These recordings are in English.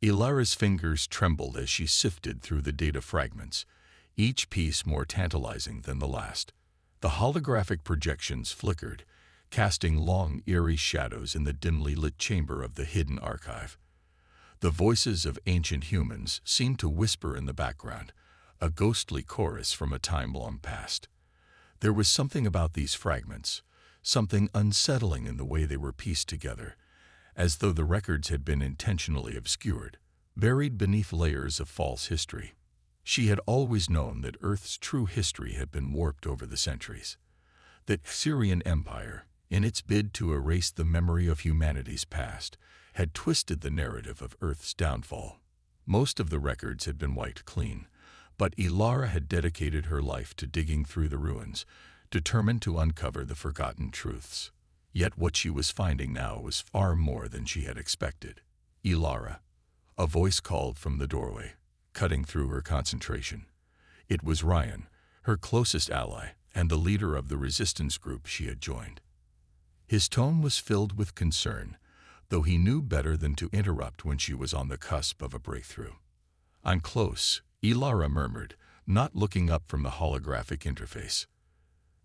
Ilara's fingers trembled as she sifted through the data fragments, each piece more tantalizing than the last. The holographic projections flickered, casting long, eerie shadows in the dimly lit chamber of the hidden archive. The voices of ancient humans seemed to whisper in the background, a ghostly chorus from a time long past. There was something about these fragments, something unsettling in the way they were pieced together, as though the records had been intentionally obscured, buried beneath layers of false history. She had always known that Earth's true history had been warped over the centuries. The Syrian Empire, in its bid to erase the memory of humanity's past, had twisted the narrative of Earth's downfall. Most of the records had been wiped clean, but Ilara had dedicated her life to digging through the ruins, determined to uncover the forgotten truths. Yet what she was finding now was far more than she had expected. Ilara. A voice called from the doorway, cutting through her concentration. It was Ryan, her closest ally, and the leader of the resistance group she had joined. His tone was filled with concern, though he knew better than to interrupt when she was on the cusp of a breakthrough. "I'm close," Ilara murmured, not looking up from the holographic interface.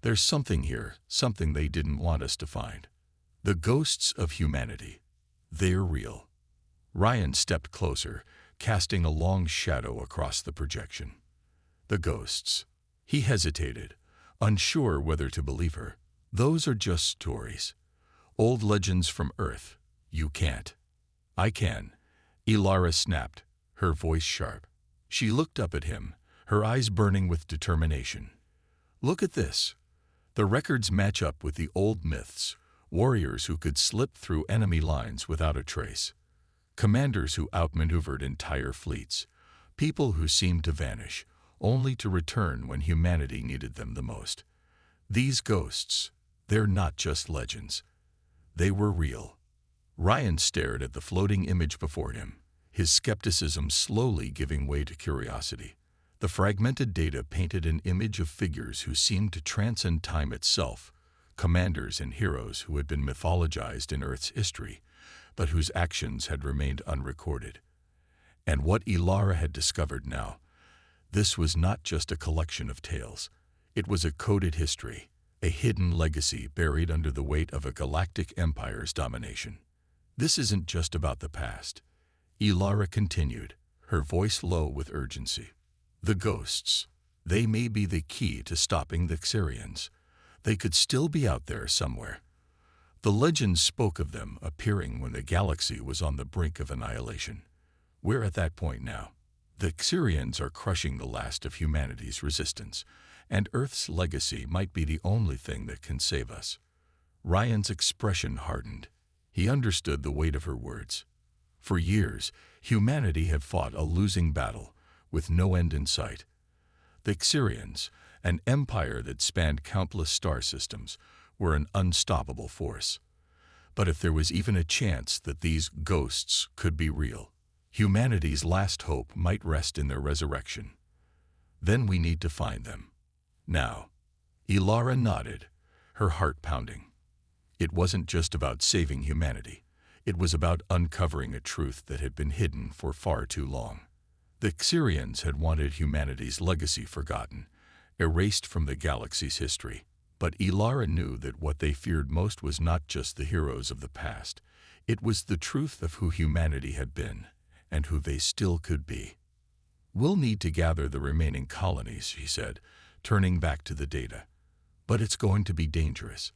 "There's something here, something they didn't want us to find. The ghosts of humanity. They're real." Ryan stepped closer, casting a long shadow across the projection. "The ghosts." He hesitated, unsure whether to believe her. "Those are just stories. Old legends from Earth. You can't." "I can," Ilara snapped, her voice sharp. She looked up at him, her eyes burning with determination. "Look at this. The records match up with the old myths, warriors who could slip through enemy lines without a trace, commanders who outmaneuvered entire fleets, people who seemed to vanish, only to return when humanity needed them the most. These ghosts, they're not just legends. They were real." Ryan stared at the floating image before him, his skepticism slowly giving way to curiosity. The fragmented data painted an image of figures who seemed to transcend time itself, commanders and heroes who had been mythologized in Earth's history, but whose actions had remained unrecorded. And what Ilara had discovered now, this was not just a collection of tales. It was a coded history, a hidden legacy buried under the weight of a galactic empire's domination. "This isn't just about the past," Ilara continued, her voice low with urgency. "The ghosts, they may be the key to stopping the Xerians. They could still be out there somewhere. The legends spoke of them appearing when the galaxy was on the brink of annihilation. We're at that point now. The Xerians are crushing the last of humanity's resistance, and Earth's legacy might be the only thing that can save us." Ryan's expression hardened. He understood the weight of her words. For years, humanity had fought a losing battle, with no end in sight. The Xerians, an empire that spanned countless star systems, were an unstoppable force. But if there was even a chance that these ghosts could be real, humanity's last hope might rest in their resurrection. Then we need to find them. Now. Ilara nodded, her heart pounding. It wasn't just about saving humanity. It was about uncovering a truth that had been hidden for far too long. The Xerians had wanted humanity's legacy forgotten, erased from the galaxy's history. But Ilara knew that what they feared most was not just the heroes of the past. It was the truth of who humanity had been, and who they still could be. "We'll need to gather the remaining colonies," she said, turning back to the data. "But it's going to be dangerous.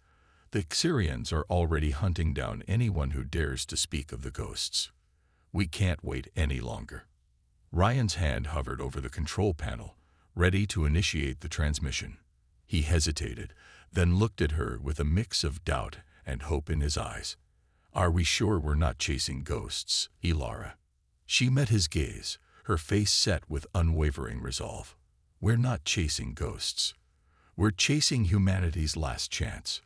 The Xerians are already hunting down anyone who dares to speak of the ghosts. We can't wait any longer." Ryan's hand hovered over the control panel, ready to initiate the transmission. He hesitated, then looked at her with a mix of doubt and hope in his eyes. "Are we sure we're not chasing ghosts, Ilara?" She met his gaze, her face set with unwavering resolve. "We're not chasing ghosts. We're chasing humanity's last chance."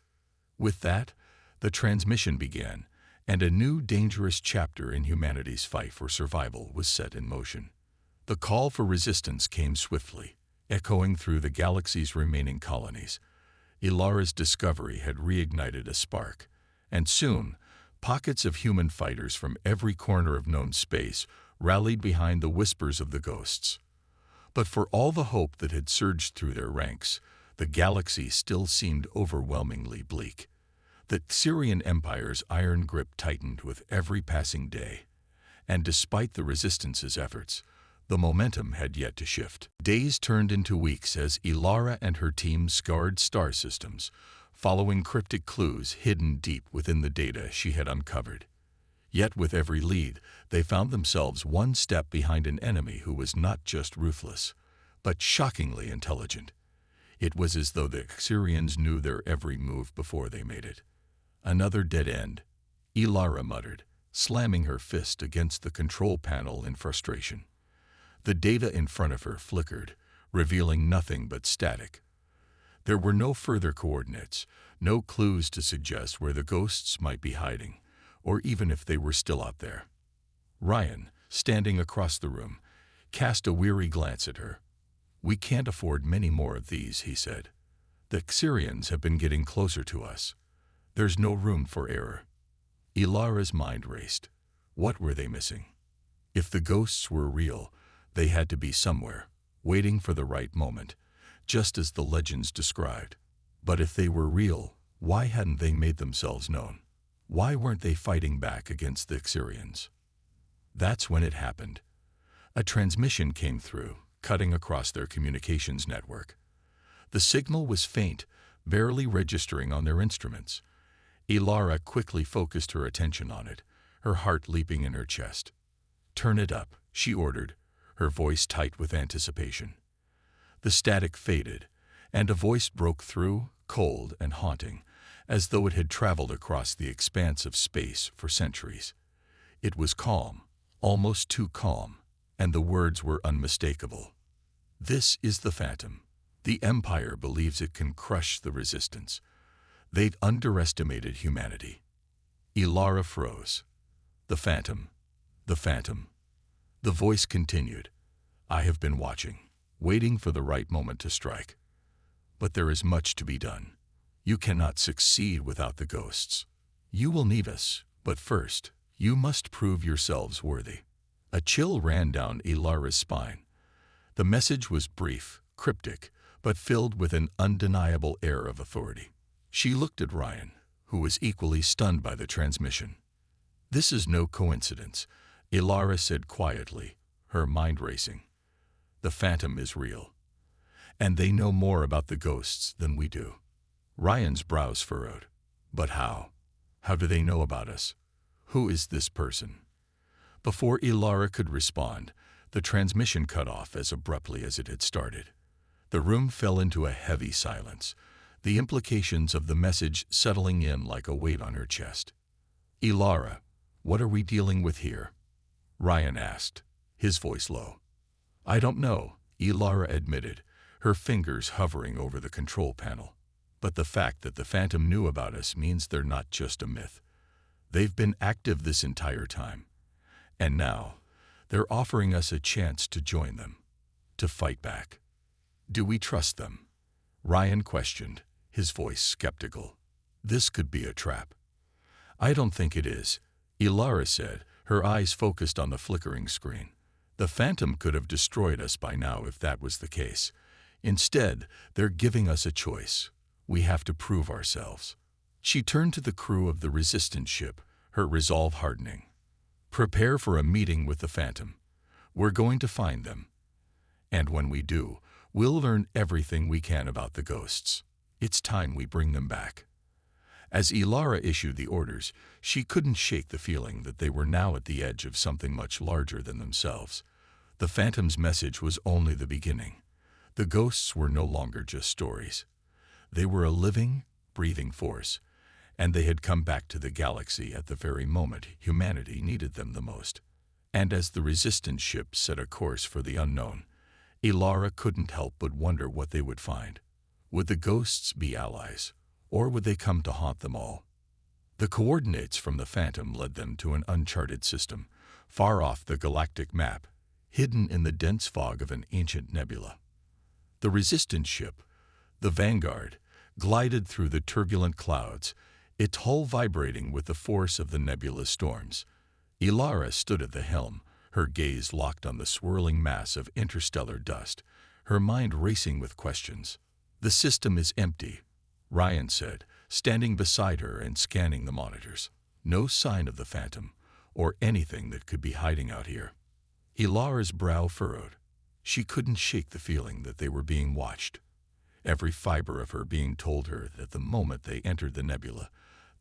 With that, the transmission began, and a new dangerous chapter in humanity's fight for survival was set in motion. The call for resistance came swiftly, echoing through the galaxy's remaining colonies. Ilara's discovery had reignited a spark, and soon, pockets of human fighters from every corner of known space rallied behind the whispers of the ghosts. But for all the hope that had surged through their ranks, the galaxy still seemed overwhelmingly bleak. The Syrian Empire's iron grip tightened with every passing day, and despite the Resistance's efforts, the momentum had yet to shift. Days turned into weeks as Ilara and her team scoured star systems, following cryptic clues hidden deep within the data she had uncovered. Yet with every lead, they found themselves one step behind an enemy who was not just ruthless, but shockingly intelligent. It was as though the Syrians knew their every move before they made it. Another dead end, Ilara muttered, slamming her fist against the control panel in frustration. The data in front of her flickered, revealing nothing but static. There were no further coordinates, no clues to suggest where the ghosts might be hiding, or even if they were still out there. Ryan, standing across the room, cast a weary glance at her. "We can't afford many more of these," he said. "The Syrians have been getting closer to us. There's no room for error." Ilara's mind raced. What were they missing? If the ghosts were real, they had to be somewhere, waiting for the right moment, just as the legends described. But if they were real, why hadn't they made themselves known? Why weren't they fighting back against the Syrians? That's when it happened. A transmission came through, cutting across their communications network. The signal was faint, barely registering on their instruments. Ilara quickly focused her attention on it, her heart leaping in her chest. "Turn it up," she ordered, her voice tight with anticipation. The static faded, and a voice broke through, cold and haunting, as though it had traveled across the expanse of space for centuries. It was calm, almost too calm, and the words were unmistakable. "This is the Phantom. The Empire believes it can crush the Resistance. They've underestimated humanity." Ilara froze. "The Phantom. The Phantom." The voice continued. "I have been watching, waiting for the right moment to strike. But there is much to be done. You cannot succeed without the ghosts. You will need us, but first, you must prove yourselves worthy." A chill ran down Ilara's spine. The message was brief, cryptic, but filled with an undeniable air of authority. She looked at Ryan, who was equally stunned by the transmission. "This is no coincidence," Ilara said quietly, her mind racing. "The Phantom is real, and they know more about the ghosts than we do." Ryan's brows furrowed. "But how? How do they know about us? Who is this person?" Before Ilara could respond, the transmission cut off as abruptly as it had started. The room fell into a heavy silence, the implications of the message settling in like a weight on her chest. "Ilara, what are we dealing with here?" Ryan asked, his voice low. "I don't know," Ilara admitted, her fingers hovering over the control panel. "But the fact that the Phantom knew about us means they're not just a myth. They've been active this entire time. And now, they're offering us a chance to join them, to fight back. Do we trust them?" Ryan questioned, his voice skeptical. "This could be a trap." "I don't think it is," Ilara said, her eyes focused on the flickering screen. "The Phantom could have destroyed us by now if that was the case. Instead, they're giving us a choice. We have to prove ourselves." She turned to the crew of the Resistance ship, her resolve hardening. "Prepare for a meeting with the Phantom. We're going to find them. And when we do, we'll learn everything we can about the ghosts. It's time we bring them back." As Ilara issued the orders, she couldn't shake the feeling that they were now at the edge of something much larger than themselves. The Phantom's message was only the beginning. The ghosts were no longer just stories. They were a living, breathing force, and they had come back to the galaxy at the very moment humanity needed them the most. And as the Resistance ship set a course for the unknown, Ilara couldn't help but wonder what they would find. Would the ghosts be allies, or would they come to haunt them all? The coordinates from the Phantom led them to an uncharted system, far off the galactic map, hidden in the dense fog of an ancient nebula. The Resistance ship, the Vanguard, glided through the turbulent clouds, its hull vibrating with the force of the nebula's storms. Ilara stood at the helm, her gaze locked on the swirling mass of interstellar dust, her mind racing with questions. "The system is empty," Ryan said, standing beside her and scanning the monitors. "No sign of the Phantom, or anything that could be hiding out here." Ilara's brow furrowed. She couldn't shake the feeling that they were being watched. Every fiber of her being told her that the moment they entered the nebula,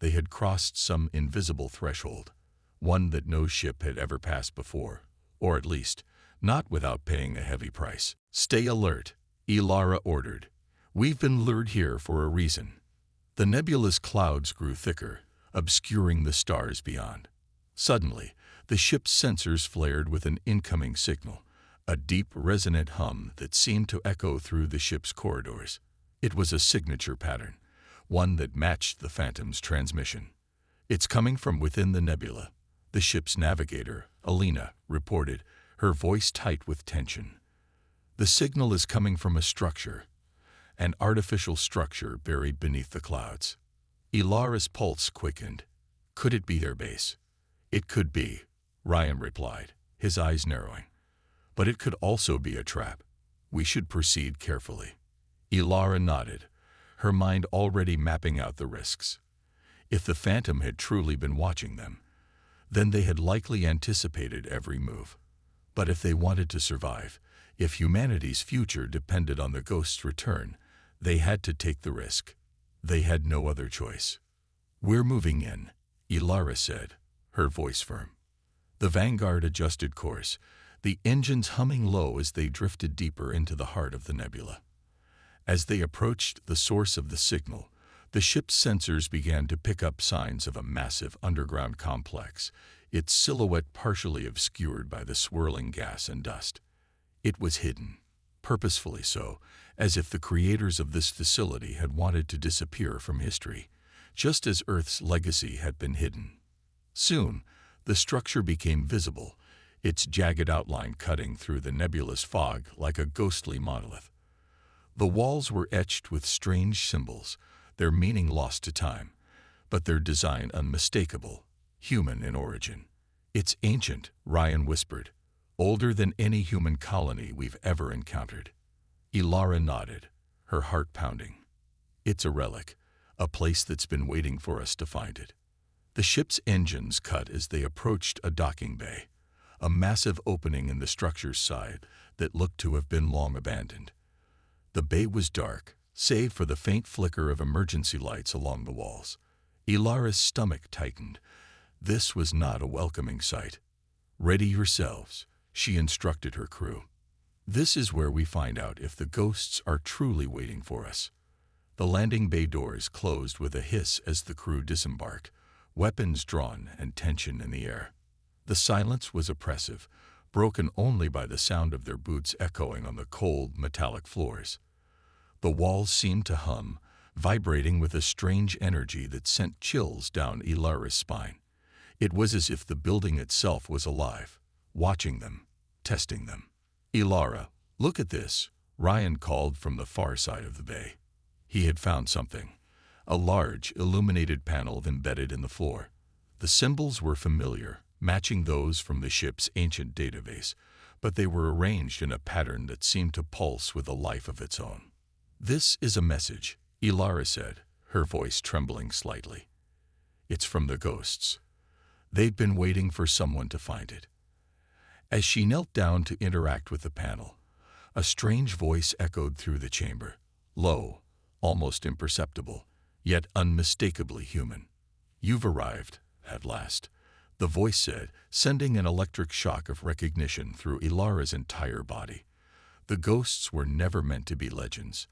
they had crossed some invisible threshold, one that no ship had ever passed before, or at least, not without paying a heavy price. "Stay alert," Ilara ordered. "We've been lured here for a reason." The nebula's clouds grew thicker, obscuring the stars beyond. Suddenly, the ship's sensors flared with an incoming signal, a deep, resonant hum that seemed to echo through the ship's corridors. It was a signature pattern, one that matched the Phantom's transmission. "It's coming from within the nebula," the ship's navigator, Alina, reported, her voice tight with tension. "The signal is coming from a structure, an artificial structure buried beneath the clouds." Ilara's pulse quickened. Could it be their base? "It could be," Ryan replied, his eyes narrowing. "But it could also be a trap. We should proceed carefully." Ilara nodded, her mind already mapping out the risks. If the Phantom had truly been watching them, then they had likely anticipated every move. But if they wanted to survive, if humanity's future depended on the Ghost's return, they had to take the risk. They had no other choice. "We're moving in," Ilara said, her voice firm. The Vanguard adjusted course, the engines humming low as they drifted deeper into the heart of the nebula. As they approached the source of the signal, the ship's sensors began to pick up signs of a massive underground complex, its silhouette partially obscured by the swirling gas and dust. It was hidden, purposefully so, as if the creators of this facility had wanted to disappear from history, just as Earth's legacy had been hidden. Soon, the structure became visible, its jagged outline cutting through the nebulous fog like a ghostly monolith. The walls were etched with strange symbols, their meaning lost to time, but their design unmistakable, human in origin. "It's ancient," Ryan whispered, "older than any human colony we've ever encountered." Ilara nodded, her heart pounding. "It's a relic, a place that's been waiting for us to find it." The ship's engines cut as they approached a docking bay, a massive opening in the structure's side that looked to have been long abandoned. The bay was dark, save for the faint flicker of emergency lights along the walls. Ilara's stomach tightened. This was not a welcoming sight. "Ready yourselves," she instructed her crew. "This is where we find out if the Ghosts are truly waiting for us." The landing bay doors closed with a hiss as the crew disembarked, weapons drawn and tension in the air. The silence was oppressive, broken only by the sound of their boots echoing on the cold, metallic floors. The walls seemed to hum, vibrating with a strange energy that sent chills down Ilara's spine. It was as if the building itself was alive, watching them, testing them. "Ilara, look at this," Ryan called from the far side of the bay. He had found something, a large, illuminated panel embedded in the floor. The symbols were familiar, matching those from the ship's ancient database, but they were arranged in a pattern that seemed to pulse with a life of its own. "This is a message," Ilara said, her voice trembling slightly. "It's from the Ghosts. They've been waiting for someone to find it." As she knelt down to interact with the panel, a strange voice echoed through the chamber, low, almost imperceptible, yet unmistakably human. "You've arrived, at last," the voice said, sending an electric shock of recognition through Ilara's entire body. The Ghosts were never meant to be legends.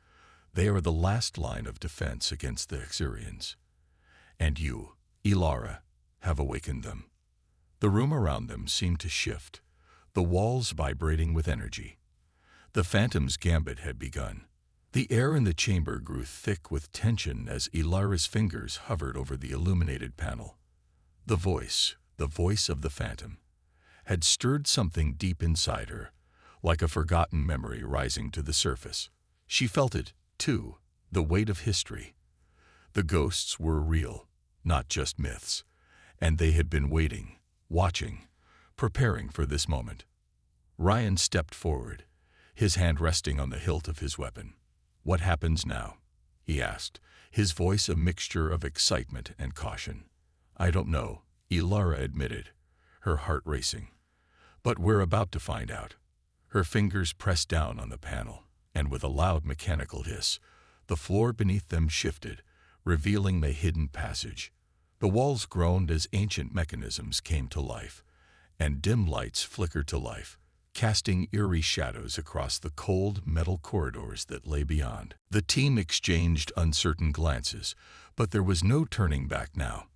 They are the last line of defense against the Xurians. And you, Ilara, have awakened them. The room around them seemed to shift, the walls vibrating with energy. The Phantom's gambit had begun. The air in the chamber grew thick with tension as Ilara's fingers hovered over the illuminated panel. The voice of the Phantom, had stirred something deep inside her, like a forgotten memory rising to the surface. She felt it, too, the weight of history. The Ghosts were real, not just myths, and they had been waiting, watching, preparing for this moment. Ryan stepped forward, his hand resting on the hilt of his weapon. "What happens now?" he asked, his voice a mixture of excitement and caution. "I don't know," Ilara admitted, her heart racing. "But we're about to find out." Her fingers pressed down on the panel, and with a loud mechanical hiss, the floor beneath them shifted, revealing the hidden passage. The walls groaned as ancient mechanisms came to life, and dim lights flickered to life, casting eerie shadows across the cold metal corridors that lay beyond. The team exchanged uncertain glances, but there was no turning back now.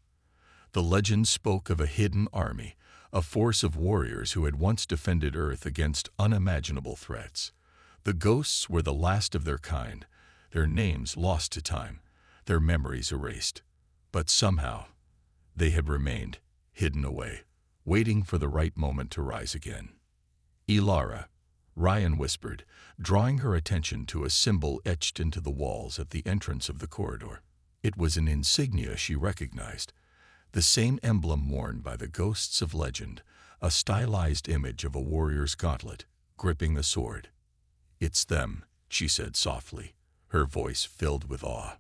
The legend spoke of a hidden army, a force of warriors who had once defended Earth against unimaginable threats. The ghosts were the last of their kind, their names lost to time, their memories erased. But somehow, they had remained, hidden away, waiting for the right moment to rise again. "Ilara," Ryan whispered, drawing her attention to a symbol etched into the walls at the entrance of the corridor. It was an insignia she recognized, the same emblem worn by the ghosts of legend, a stylized image of a warrior's gauntlet, gripping a sword. "It's them," she said softly, her voice filled with awe.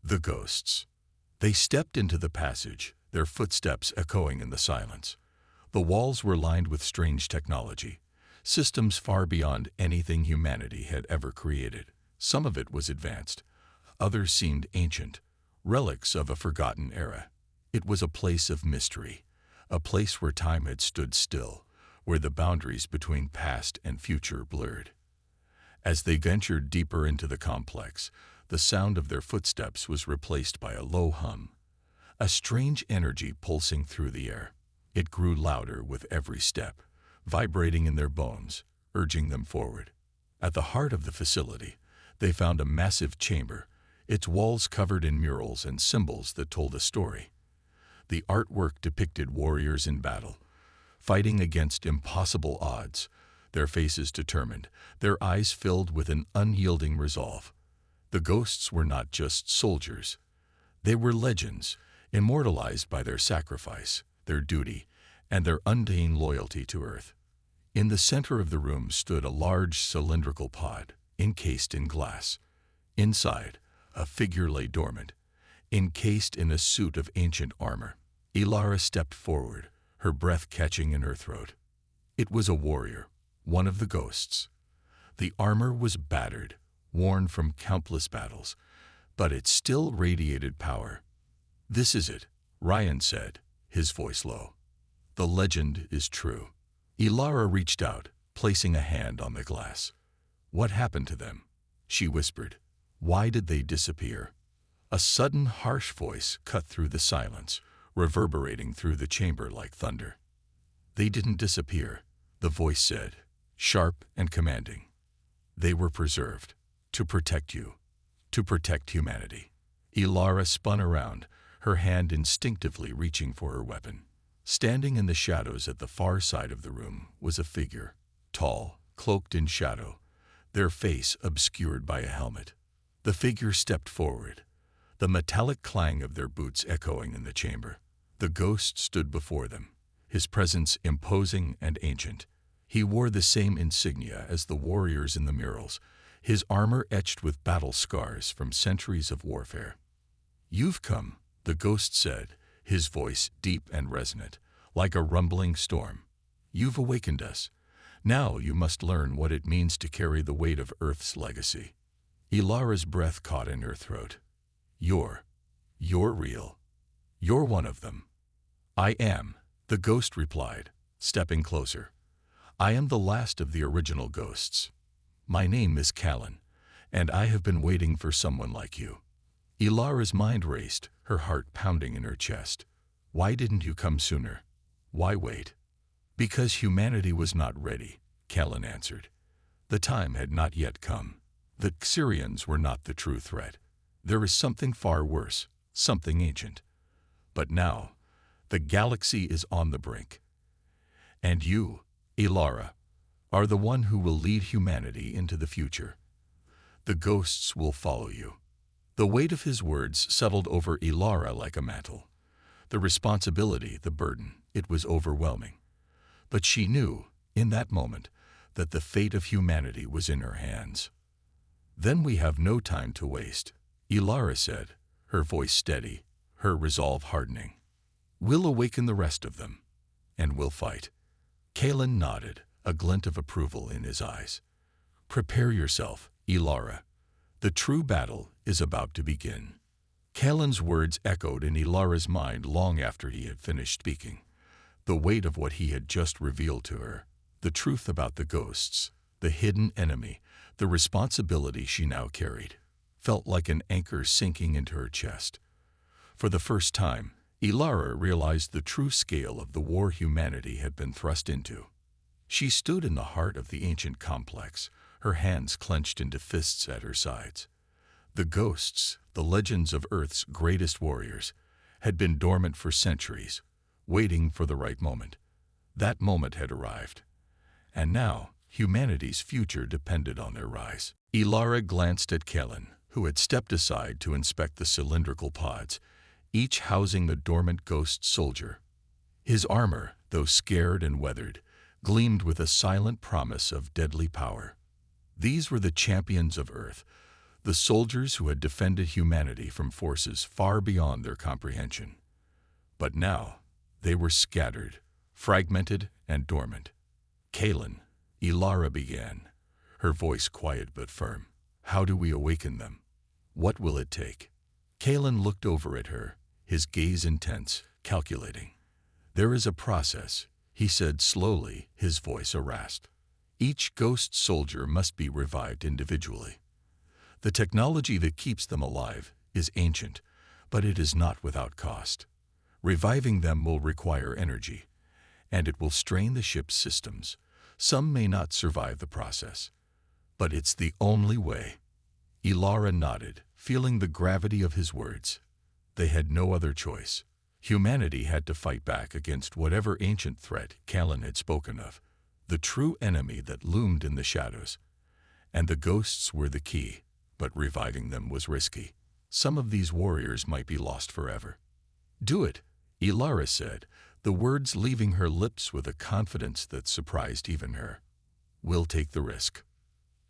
"The ghosts." They stepped into the passage, their footsteps echoing in the silence. The walls were lined with strange technology, systems far beyond anything humanity had ever created. Some of it was advanced, others seemed ancient, relics of a forgotten era. It was a place of mystery, a place where time had stood still, where the boundaries between past and future blurred. As they ventured deeper into the complex, the sound of their footsteps was replaced by a low hum, a strange energy pulsing through the air. It grew louder with every step, vibrating in their bones, urging them forward. At the heart of the facility, they found a massive chamber, its walls covered in murals and symbols that told a story. The artwork depicted warriors in battle, fighting against impossible odds, their faces determined, their eyes filled with an unyielding resolve. The ghosts were not just soldiers. They were legends, immortalized by their sacrifice, their duty, and their undying loyalty to Earth. In the center of the room stood a large cylindrical pod, encased in glass. Inside, a figure lay dormant, encased in a suit of ancient armor. Ilara stepped forward, her breath catching in her throat. It was a warrior, one of the ghosts. The armor was battered, worn from countless battles, but it still radiated power. "This is it," Ryan said, his voice low. "The legend is true." Ilara reached out, placing a hand on the glass. "What happened to them?" she whispered. "Why did they disappear?" A sudden harsh voice cut through the silence, reverberating through the chamber like thunder. "They didn't disappear," the voice said, sharp and commanding. "They were preserved, to protect you, to protect humanity." Ilara spun around, her hand instinctively reaching for her weapon. Standing in the shadows at the far side of the room was a figure, tall, cloaked in shadow, their face obscured by a helmet. The figure stepped forward, the metallic clang of their boots echoing in the chamber. The ghost stood before them, his presence imposing and ancient. He wore the same insignia as the warriors in the murals, his armor etched with battle scars from centuries of warfare. "You've come," the ghost said, his voice deep and resonant, like a rumbling storm. "You've awakened us. Now you must learn what it means to carry the weight of Earth's legacy." Ilara's breath caught in her throat. You're real. You're one of them." "I am," the ghost replied, stepping closer. "I am the last of the original ghosts. My name is Callan, and I have been waiting for someone like you." Ilara's mind raced, her heart pounding in her chest. "Why didn't you come sooner? Why wait?" "Because humanity was not ready," Callan answered. "The time had not yet come. The Xyrians were not the true threat. There is something far worse, something ancient. But now, the galaxy is on the brink. And you, Ilara, are the one who will lead humanity into the future. The ghosts will follow you." The weight of his words settled over Ilara like a mantle. The responsibility, the burden, it was overwhelming. But she knew, in that moment, that the fate of humanity was in her hands. "Then we have no time to waste," Ilara said, her voice steady, her resolve hardening. "We'll awaken the rest of them, and we'll fight." Kalen nodded, a glint of approval in his eyes. "Prepare yourself, Ilara. The true battle is about to begin." Kalen's words echoed in Ilara's mind long after he had finished speaking. The weight of what he had just revealed to her, the truth about the ghosts, the hidden enemy, the responsibility she now carried, felt like an anchor sinking into her chest. For the first time, Ilara realized the true scale of the war humanity had been thrust into. She stood in the heart of the ancient complex, her hands clenched into fists at her sides. The ghosts, the legends of Earth's greatest warriors, had been dormant for centuries, waiting for the right moment. That moment had arrived. And now, humanity's future depended on their rise. Ilara glanced at Kalen, who had stepped aside to inspect the cylindrical pods, each housing the dormant ghost soldier. His armor, though scared and weathered, gleamed with a silent promise of deadly power. These were the champions of Earth, the soldiers who had defended humanity from forces far beyond their comprehension. But now, they were scattered, fragmented, and dormant. "Kalen," Ilara began, her voice quiet but firm. "How do we awaken them? What will it take?" Kalen looked over at her, his gaze intense, calculating. "There is a process," he said slowly, his voice rasped. "Each ghost soldier must be revived individually. The technology that keeps them alive is ancient, but it is not without cost. Reviving them will require energy, and it will strain the ship's systems. Some may not survive the process, but it's the only way." Ilara nodded, feeling the gravity of his words. They had no other choice. Humanity had to fight back against whatever ancient threat Kalen had spoken of, the true enemy that loomed in the shadows. And the ghosts were the key, but reviving them was risky. Some of these warriors might be lost forever. "Do it," Ilara said, the words leaving her lips with a confidence that surprised even her. "We'll take the risk."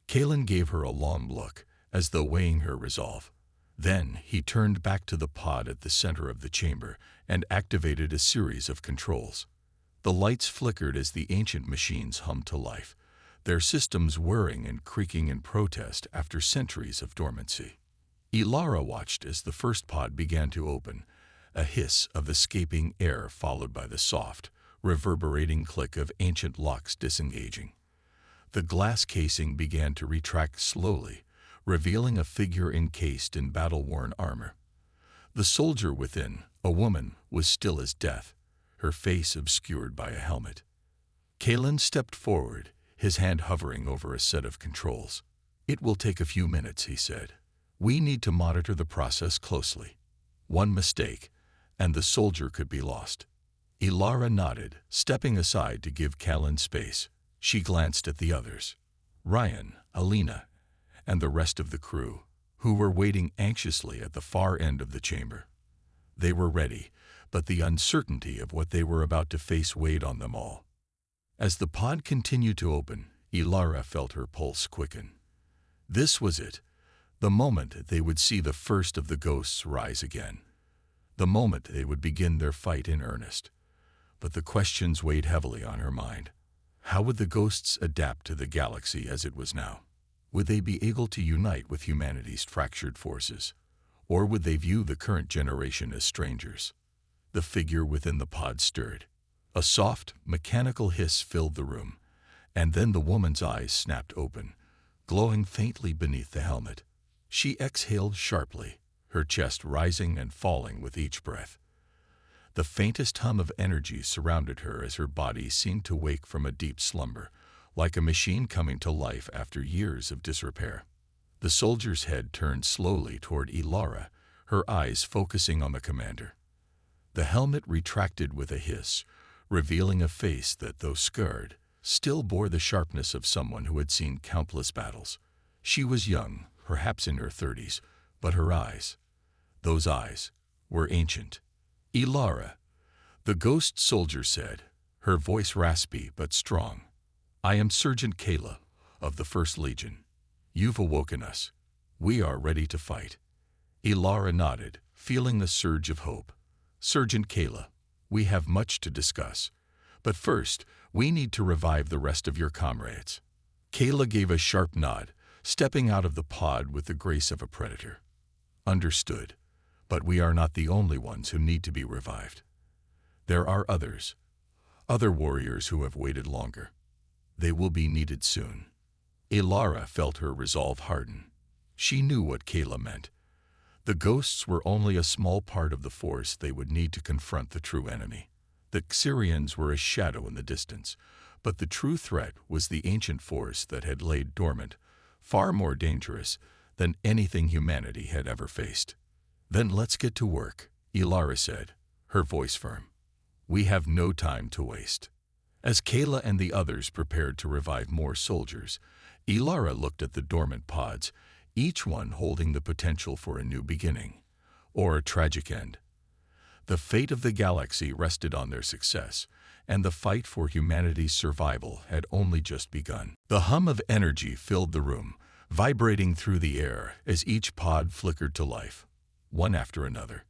Kalen gave her a long look, as though weighing her resolve. Then he turned back to the pod at the center of the chamber and activated a series of controls. The lights flickered as the ancient machines hummed to life, their systems whirring and creaking in protest after centuries of dormancy. Ilara watched as the first pod began to open, a hiss of escaping air followed by the soft, reverberating click of ancient locks disengaging. The glass casing began to retract slowly, revealing a figure encased in battle-worn armor. The soldier within, a woman, was still as death, her face obscured by a helmet. Kalen stepped forward, his hand hovering over a set of controls. "It will take a few minutes," he said. "We need to monitor the process closely. One mistake, and the soldier could be lost." Ilara nodded, stepping aside to give Kalen space. She glanced at the others, Ryan, Alina, and the rest of the crew, who were waiting anxiously at the far end of the chamber. They were ready, but the uncertainty of what they were about to face weighed on them all. As the pod continued to open, Ilara felt her pulse quicken. This was it, the moment they would see the first of the ghosts rise again. The moment they would begin their fight in earnest. But the questions weighed heavily on her mind. How would the ghosts adapt to the galaxy as it was now? Would they be able to unite with humanity's fractured forces? Or would they view the current generation as strangers? The figure within the pod stirred. A soft, mechanical hiss filled the room, and then the woman's eyes snapped open, glowing faintly beneath the helmet. She exhaled sharply, her chest rising and falling with each breath. The faintest hum of energy surrounded her as her body seemed to wake from a deep slumber, like a machine coming to life after years of disrepair. The soldier's head turned slowly toward Ilara, her eyes focusing on the commander. The helmet retracted with a hiss, revealing a face that, though scarred, still bore the sharpness of someone who had seen countless battles. She was young, perhaps in her 30s, but her eyes, those eyes, were ancient. "Ilara," the ghost soldier said, her voice raspy but strong. "I am Sergeant Kayla of the 1st Legion. You've awoken us. We are ready to fight." Ilara nodded, feeling the surge of hope. "Sergeant Kayla, we have much to discuss. But first, we need to revive the rest of your comrades." Kayla gave a sharp nod, stepping out of the pod with the grace of a predator. "Understood. But we are not the only ones who need to be revived. There are others. Other warriors who have waited longer. They will be needed soon." Ilara felt her resolve harden. She knew what Kayla meant. The ghosts were only a small part of the force they would need to confront the true enemy. The Xyrians were a shadow in the distance, but the true threat was the ancient force that had laid dormant, far more dangerous than anything humanity had ever faced. "Then let's get to work," Ilara said, her voice firm. "We have no time to waste." As Kayla and the others prepared to revive more soldiers, Ilara looked at the dormant pods, each one holding the potential for a new beginning, or a tragic end. The fate of the galaxy rested on their success, and the fight for humanity's survival had only just begun. The hum of energy filled the room, vibrating through the air as each pod flickered to life, one after another.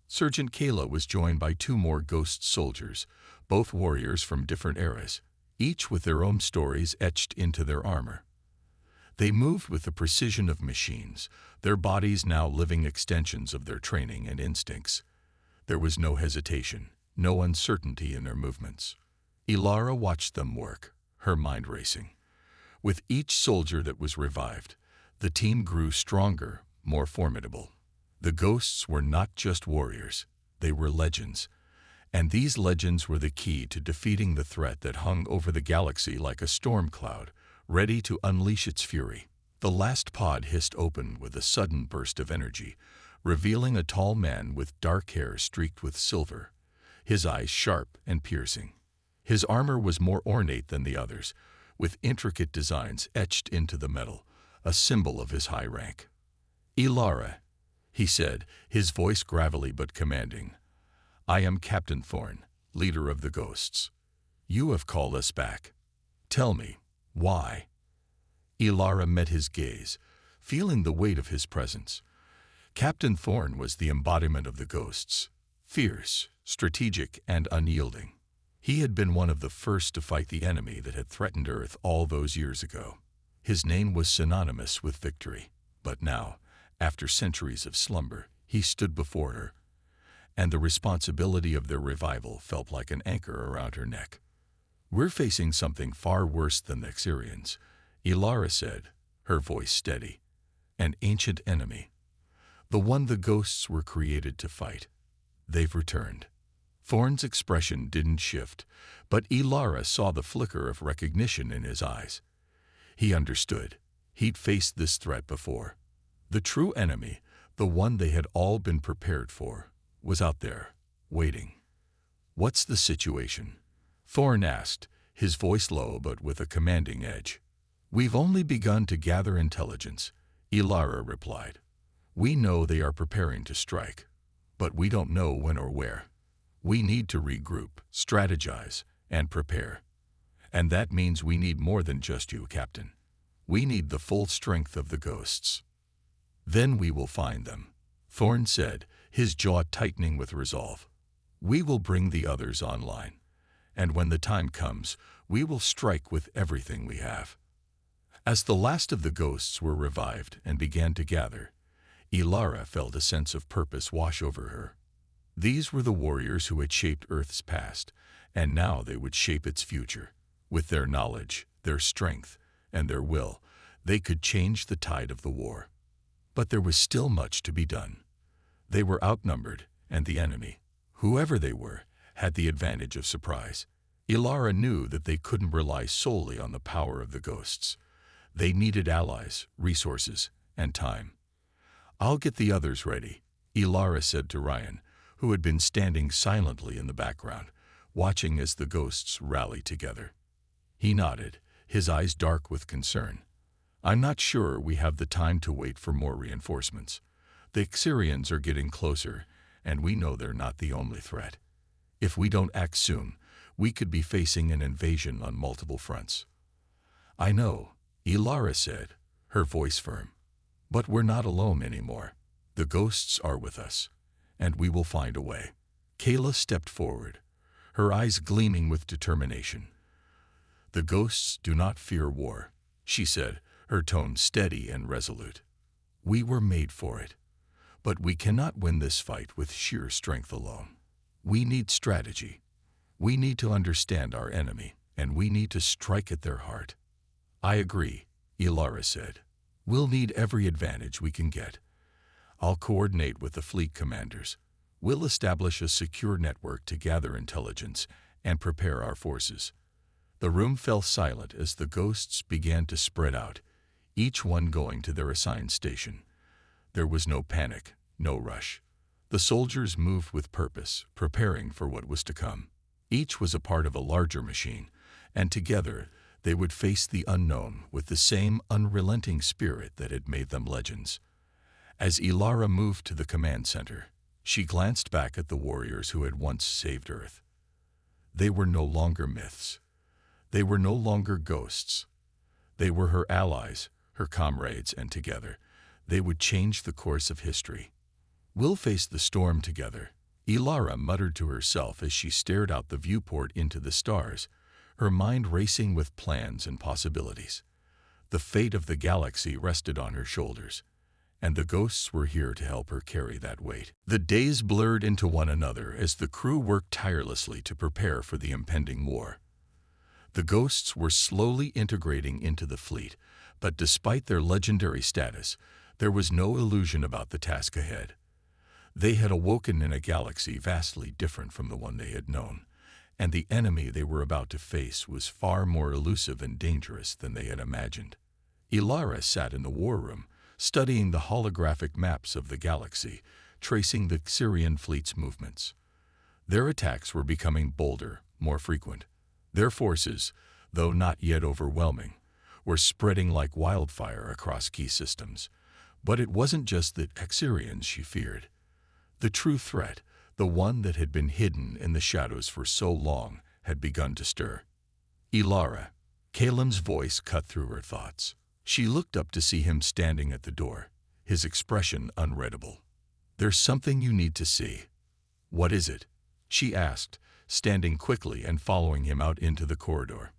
Sergeant Kayla was joined by 2 more ghost soldiers, both warriors from different eras, each with their own stories etched into their armor. They moved with the precision of machines, their bodies now living extensions of their training and instincts. There was no hesitation, no uncertainty in their movements. Ilara watched them work, her mind racing. With each soldier that was revived, the team grew stronger, more formidable. The ghosts were not just warriors, they were legends. And these legends were the key to defeating the threat that hung over the galaxy like a storm cloud, ready to unleash its fury. The last pod hissed open with a sudden burst of energy, revealing a tall man with dark hair streaked with silver, his eyes sharp and piercing. His armor was more ornate than the others, with intricate designs etched into the metal, a symbol of his high rank. "Ilara," he said, his voice gravelly but commanding. "I am Captain Thorn, leader of the ghosts. You have called us back. Tell me, why?" Ilara met his gaze, feeling the weight of his presence. Captain Thorn was the embodiment of the ghosts, fierce, strategic, and unyielding. He had been one of the first to fight the enemy that had threatened Earth all those years ago. His name was synonymous with victory, but now, after centuries of slumber, he stood before her, and the responsibility of their revival felt like an anchor around her neck. "We're facing something far worse than the Xyrians," Ilara said, her voice steady. "An ancient enemy. The one the ghosts were created to fight. They've returned." Thorn's expression didn't shift, but Ilara saw the flicker of recognition in his eyes. He understood. He'd faced this threat before. The true enemy, the one they had all been prepared for, was out there, waiting. "What's the situation?" Thorn asked, his voice low but with a commanding edge. "We've only begun to gather intelligence," Ilara replied. "We know they are preparing to strike, but we don't know when or where. We need to regroup, strategize, and prepare. And that means we need more than just you, Captain. We need the full strength of the ghosts. Then we will find them," Thorn said, his jaw tightening with resolve. "We will bring the others online. And when the time comes, we will strike with everything we have." As the last of the ghosts were revived and began to gather, Ilara felt a sense of purpose wash over her. These were the warriors who had shaped Earth's past, and now they would shape its future. With their knowledge, their strength, and their will, they could change the tide of the war. But there was still much to be done. They were outnumbered, and the enemy, whoever they were, had the advantage of surprise. Ilara knew that they couldn't rely solely on the power of the ghosts. They needed allies, resources, and time. "I'll get the others ready," Ilara said to Ryan, who had been standing silently in the background, watching as the ghosts rallied together. He nodded, his eyes dark with concern. "I'm not sure we have the time to wait for more reinforcements. The Xyrians are getting closer, and we know they're not the only threat. If we don't act soon, we could be facing an invasion on multiple fronts. I know, Ilara said, her voice firm. But we're not alone anymore. The ghosts are with us, and we will find a way. Kayla stepped forward, her eyes gleaming with determination. The ghosts do not fear war, she said, her tone steady and resolute. We were made for it. But we cannot win this fight with sheer strength alone. We need strategy. We need to understand our enemy, and we need to strike at their heart. I agree, Ilara said. We'll need every advantage we can get. I'll coordinate with the fleet commanders. We'll establish a secure network to gather intelligence and prepare our forces. The room fell silent as the ghosts began to spread out, each one going to their assigned station. There was no panic, no rush. The soldiers moved with purpose, preparing for what was to come. Each was a part of a larger machine, and together they would face the unknown with the same unrelenting spirit that had made them legends. As Ilara moved to the command center, she glanced back at the warriors who had once saved Earth. They were no longer myths. They were no longer ghosts. They were her allies, her comrades, and together, they would change the course of history. We'll face the storm together, Ilara muttered to herself as she stared out the viewport into the stars, her mind racing with plans and possibilities. The fate of the galaxy rested on her shoulders, and the ghosts were here to help her carry that weight. The days blurred into one another as the crew worked tirelessly to prepare for the impending war. The ghosts were slowly integrating into the fleet, but despite their legendary status, there was no illusion about the task ahead. They had awoken in a galaxy vastly different from the one they had known, and the enemy they were about to face was far more elusive and dangerous than they had imagined. Ilara sat in the war room, studying the holographic maps of the galaxy, tracing the Xyrian fleet's movements. Their attacks were becoming bolder, more frequent. Their forces, though not yet overwhelming, were spreading like wildfire across key systems. But it wasn't just the Xyrians she feared. The true threat, the one that had been hidden in the shadows for so long, had begun to stir. Ilara, Kalem's voice cut through her thoughts. She looked up to see him standing at the door, his expression unreadable. There's something you need to see. What is it? She asked, standing quickly and following him out into the corridor.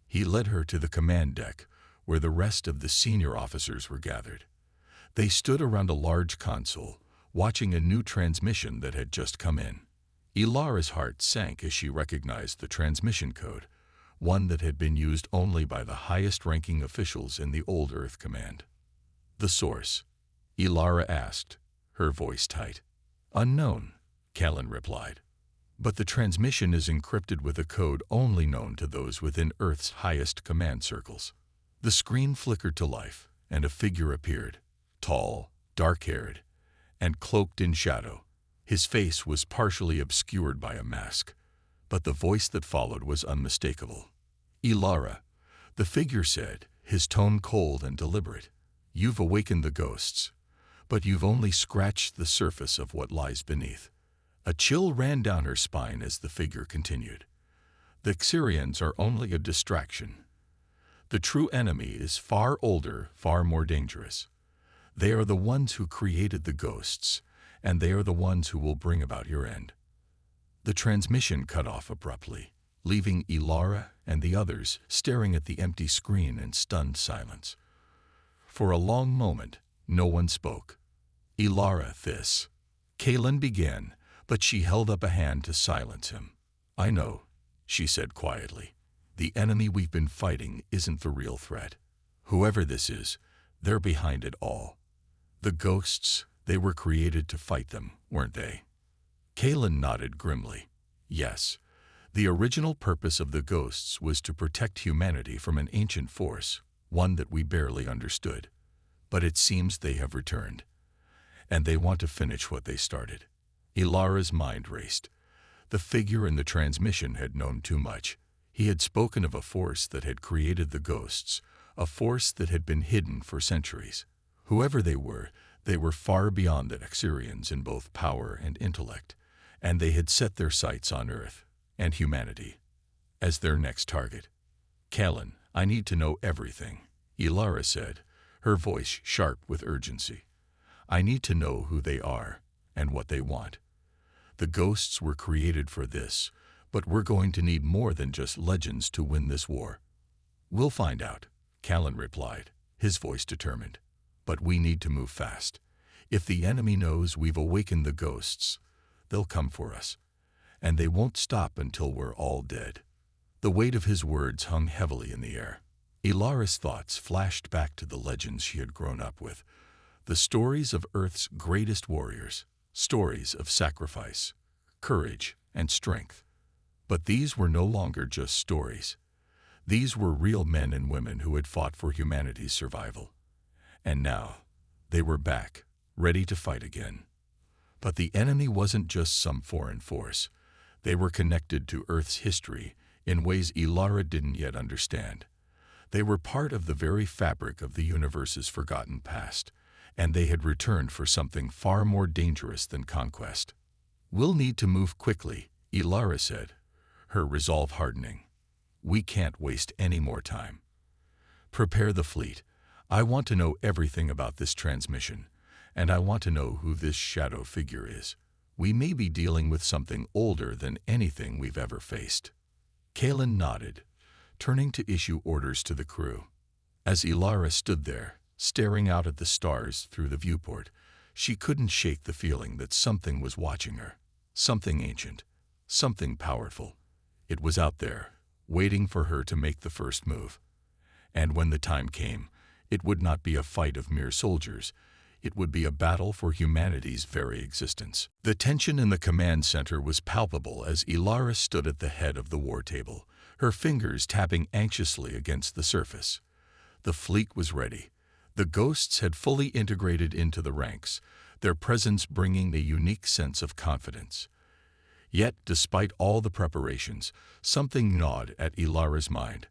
He led her to the command deck, where the rest of the senior officers were gathered. They stood around a large console, watching a new transmission that had just come in. Ilara's heart sank as she recognized the transmission code, one that had been used only by the highest-ranking officials in the old Earth Command. The source? Ilara asked, her voice tight. Unknown, Kallen replied. But the transmission is encrypted with a code only known to those within Earth's highest command circles. The screen flickered to life, and a figure appeared, tall, dark-haired, and cloaked in shadow. His face was partially obscured by a mask, but the voice that followed was unmistakable. Ilara, the figure said, his tone cold and deliberate. You've awakened the ghosts, but you've only scratched the surface of what lies beneath. A chill ran down her spine as the figure continued. The Xyrians are only a distraction. The true enemy is far older, far more dangerous. They are the ones who created the ghosts, and they are the ones who will bring about your end. The transmission cut off abruptly, leaving Ilara and the others staring at the empty screen in stunned silence. For a long moment, no one spoke. Ilara, this. Kallen began, but she held up a hand to silence him. I know, she said quietly. The enemy we've been fighting isn't the real threat. Whoever this is, they're behind it all. The ghosts, they were created to fight them, weren't they? Kallen nodded grimly. Yes, the original purpose of the ghosts was to protect humanity from an ancient force, one that we barely understood. But it seems they have returned, and they want to finish what they started. Ilara's mind raced. The figure in the transmission had known too much. He had spoken of a force that had created the ghosts, a force that had been hidden for centuries. Whoever they were far beyond the Xyrians in both power and intellect, and they had set their sights on Earth and humanity. as their next target. "Callan, I need to know everything," Ilara said, her voice sharp with urgency. "I need to know who they are and what they want. The ghosts were created for this, but we're going to need more than just legends to win this war." "We'll find out," Callan replied, his voice determined. "But we need to move fast. If the enemy knows we've awakened the ghosts, they'll come for us, and they won't stop until we're all dead." The weight of his words hung heavily in the air. Ilara's thoughts flashed back to the legends she had grown up with, the stories of Earth's greatest warriors, stories of sacrifice, courage, and strength. But these were no longer just stories. These were real men and women who had fought for humanity's survival. And now, they were back, ready to fight again. But the enemy wasn't just some foreign force. They were connected to Earth's history in ways Ilara didn't yet understand. They were part of the very fabric of the universe's forgotten past, and they had returned for something far more dangerous than conquest. "We'll need to move quickly," Ilara said, her resolve hardening. "We can't waste any more time. Prepare the fleet. I want to know everything about this transmission, and I want to know who this shadow figure is. We may be dealing with something older than anything we've ever faced." Callan nodded, turning to issue orders to the crew. As Ilara stood there, staring out at the stars through the viewport, she couldn't shake the feeling that something was watching her. Something ancient, something powerful. It was out there, waiting for her to make the first move. And when the time came, it would not be a fight of mere soldiers. It would be a battle for humanity's very existence. The tension in the command center was palpable as Ilara stood at the head of the war table, her fingers tapping anxiously against the surface. The fleet was ready. The ghosts had fully integrated into the ranks, their presence bringing a unique sense of confidence. Yet, despite all the preparations, something gnawed at Ilara's mind.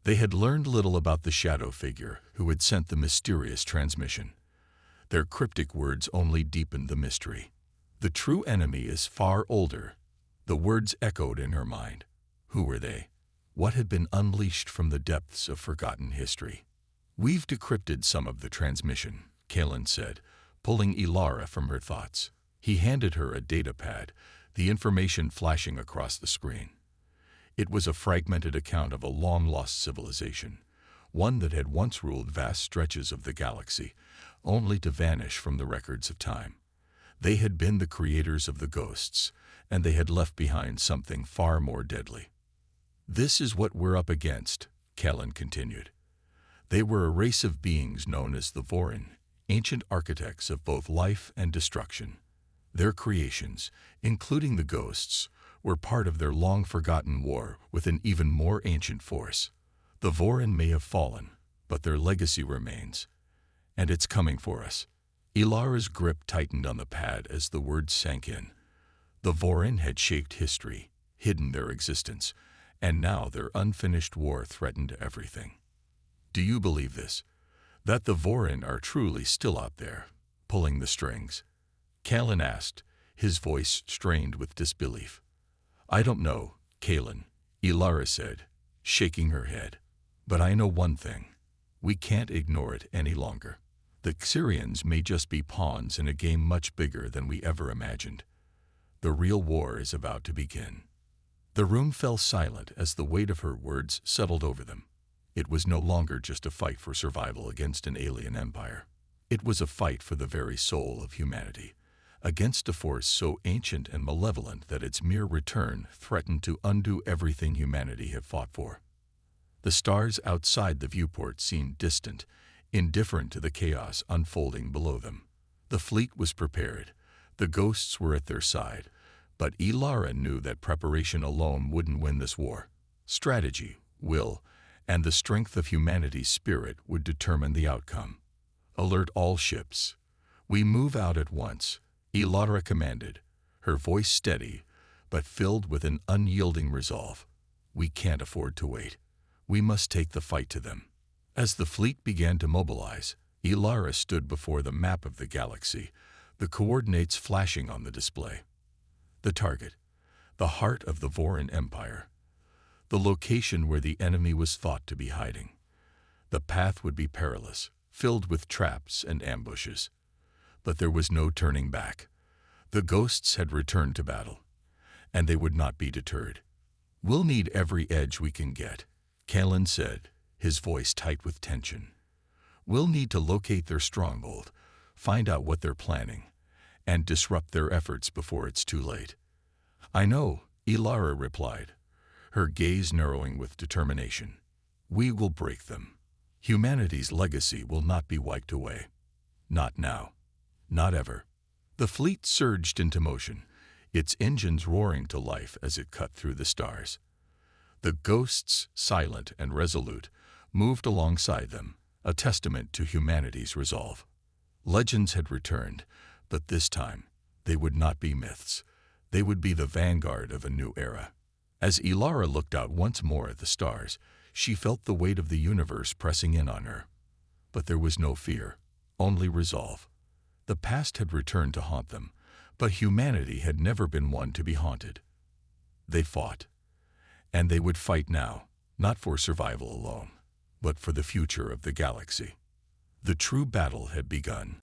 They had learned little about the shadow figure who had sent the mysterious transmission. Their cryptic words only deepened the mystery. "The true enemy is far older." The words echoed in her mind. Who were they? What had been unleashed from the depths of forgotten history? "We've decrypted some of the transmission," Callan said, pulling Ilara from her thoughts. He handed her a data pad, the information flashing across the screen. It was a fragmented account of a long-lost civilization, one that had once ruled vast stretches of the galaxy, only to vanish from the records of time. They had been the creators of the ghosts, and they had left behind something far more deadly. "This is what we're up against," Callan continued. They were a race of beings known as the Vorin, ancient architects of both life and destruction. Their creations, including the ghosts, were part of their long-forgotten war with an even more ancient force. The Vorin may have fallen, but their legacy remains. And it's coming for us. Ilara's grip tightened on the pad as the words sank in. The Vorin had shaped history, hidden their existence, and now their unfinished war threatened everything. "Do you believe this? That the Vorin are truly still out there, pulling the strings?" Callan asked, his voice strained with disbelief. "I don't know, Callan," Ilara said, shaking her head. "But I know one thing. We can't ignore it any longer. The Xyrians may just be pawns in a game much bigger than we ever imagined. The real war is about to begin." The room fell silent as the weight of her words settled over them. It was no longer just a fight for survival against an alien empire. It was a fight for the very soul of humanity, against a force so ancient and malevolent that its mere return threatened to undo everything humanity had fought for. The stars outside the viewport seemed distant, indifferent to the chaos unfolding below them. The fleet was prepared. The ghosts were at their side. But Ilara knew that preparation alone wouldn't win this war. Strategy, will, and the strength of humanity's spirit would determine the outcome. "Alert all ships. We move out at once," Ilara commanded, her voice steady, but filled with an unyielding resolve. "We can't afford to wait. We must take the fight to them." As the fleet began to mobilize, Ilara stood before the map of the galaxy, the coordinates flashing on the display. The target, the heart of the Vorin Empire. the location where the enemy was thought to be hiding. The path would be perilous, filled with traps and ambushes. But there was no turning back. The ghosts had returned to battle, and they would not be deterred. "We'll need every edge we can get," Kalen said, his voice tight with tension. "We'll need to locate their stronghold, find out what they're planning, and disrupt their efforts before it's too late." "I know," Ilara replied, her gaze narrowing with determination. "We will break them. Humanity's legacy will not be wiped away. Not now. Not ever." The fleet surged into motion, its engines roaring to life as it cut through the stars. The ghosts, silent and resolute, moved alongside them, a testament to humanity's resolve. Legends had returned, but this time they would not be myths. They would be the vanguard of a new era. As Ilara looked out once more at the stars, she felt the weight of the universe pressing in on her. But there was no fear, only resolve. The past had returned to haunt them, but humanity had never been one to be haunted. They fought, and they would fight now, not for survival alone, but for the future of the galaxy. The true battle had begun.